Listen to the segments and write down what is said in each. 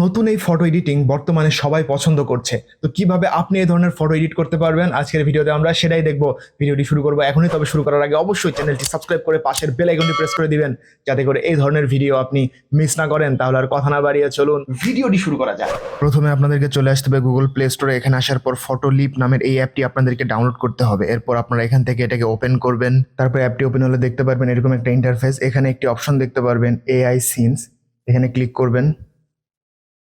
নতুন এই photo editing বর্তমানে সবাই পছন্দ করছে। তো কিভাবে আপনি এই ধরনের ফটো এডিট করতে পারবেন আজকের ভিডিওতে আমরা সেটাই দেখব। ভিডিওটি শুরু করবো এখনই, তবে শুরু করার আগে অবশ্যই চ্যানেলটি সাবস্ক্রাইব করে পাশের বেল আইকনটি প্রেস করে দিবেন, যাতে করে এই ধরনের ভিডিও আপনি মিস না করেন। তাহলে আর কথা না বাড়িয়ে চলুন ভিডিওটি শুরু করা যাক। প্রথমে আপনাদেরকে চলে আসতে হবে গুগল প্লে স্টোরে। এখানে আসার পর ফটো লিপ নামের এই অ্যাপটি আপনাদেরকে ডাউনলোড করতে হবে। এরপর আপনারা এখান থেকে এটাকে ওপেন করবেন। তারপর অ্যাপটি ওপেন হলে দেখতে পারবেন এরকম একটা ইন্টারফেস। এখানে একটি অপশন দেখতে পারবেন এআই সিনস, এখানে ক্লিক করবেন।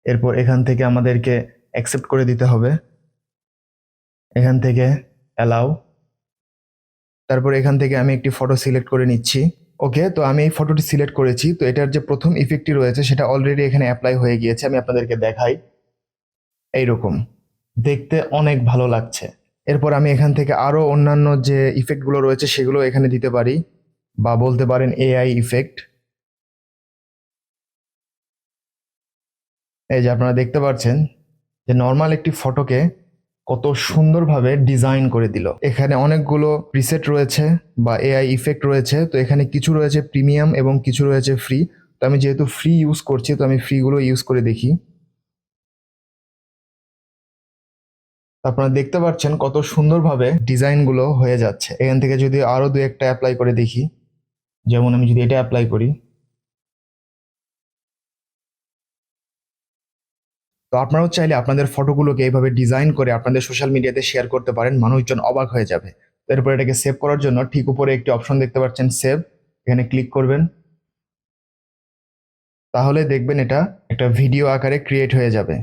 এরপর এখান থেকে আমাদেরকে অ্যাকসেপ্ট করে দিতে হবে, এখান থেকে অ্যালাউ। তারপর এখান থেকে আমি একটি ফটো সিলেক্ট করে নিচ্ছি। ওকে, তো আমি এই ফটোটি সিলেক্ট করেছি। তো এটার যে প্রথম ইফেক্টটি রয়েছে সেটা অলরেডি এখানে অ্যাপ্লাই হয়ে গিয়েছে। আমি আপনাদেরকে দেখাই, এইরকম দেখতে অনেক ভালো লাগছে। এরপর আমি এখান থেকে আরো অন্যান্য যে ইফেক্টগুলো রয়েছে সেগুলো এখানে দিতে পারি, বা বলতে পারেন এআই ইফেক্ট। এই যে আপনারা দেখতে পাচ্ছেন যে নর্মাল একটি ফটোকে কত সুন্দরভাবে ডিজাইন করে দিল। এখানে অনেকগুলো প্রিসেট রয়েছে বা এআই ইফেক্ট রয়েছে। তো এখানে কিছু রয়েছে প্রিমিয়াম এবং কিছু রয়েছে ফ্রি। তো আমি যেহেতু ফ্রি ইউজ করছি, তো আমি ফ্রিগুলো ইউজ করে দেখি। আপনারা দেখতে পাচ্ছেন কত সুন্দরভাবে ডিজাইনগুলো হয়ে যাচ্ছে। এখান থেকে যদি আরো দু একটা অ্যাপ্লাই করে দেখি, যেমন আমি যদি এটা অ্যাপ্লাই করি, তো আপনারাও চাইলে আপনাদের ফটোগুলোকে এইভাবে ডিজাইন করে আপনাদের সোশ্যাল মিডিয়াতে শেয়ার করতে পারেন, মানুষজন অবাক হয়ে যাবে। তো এরপর এটাকে সেভ করার জন্য ঠিক উপরে একটি অপশন দেখতে পাচ্ছেন সেভ, এখানে ক্লিক করবেন। তাহলে দেখবেন এটা একটা ভিডিও আকারে ক্রিয়েট হয়ে যাবে।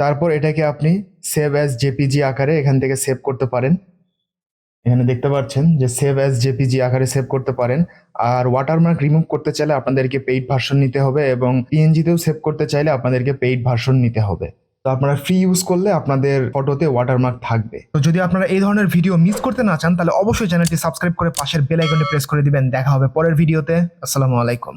তারপর এটাকে আপনি সেভ অ্যাজ জেপিজি আকারে এখান থেকে সেভ করতে পারেন। এখানে দেখতে পাচ্ছেন যে সেভ অ্যাজ জেপিজি আকারে সেভ করতে পারেন। আর ওয়াটারমার্ক রিমুভ করতে চাইলে আপনাদেরকে পেইড ভার্সন নিতে হবে, এবং পিএনজিতেও সেভ করতে চাইলে আপনাদেরকে পেইড ভার্সন নিতে হবে। তো আপনারা ফ্রি ইউজ করলে আপনাদের ফটোতে ওয়াটারমার্ক থাকবে। তো যদি আপনারা এই ধরনের ভিডিও মিস করতে না চান, তাহলে অবশ্যই চ্যানেলটি সাবস্ক্রাইব করে পাশের বেল আইকনটি প্রেস করে দিবেন। দেখা হবে পরের ভিডিওতে। আসসালামু আলাইকুম।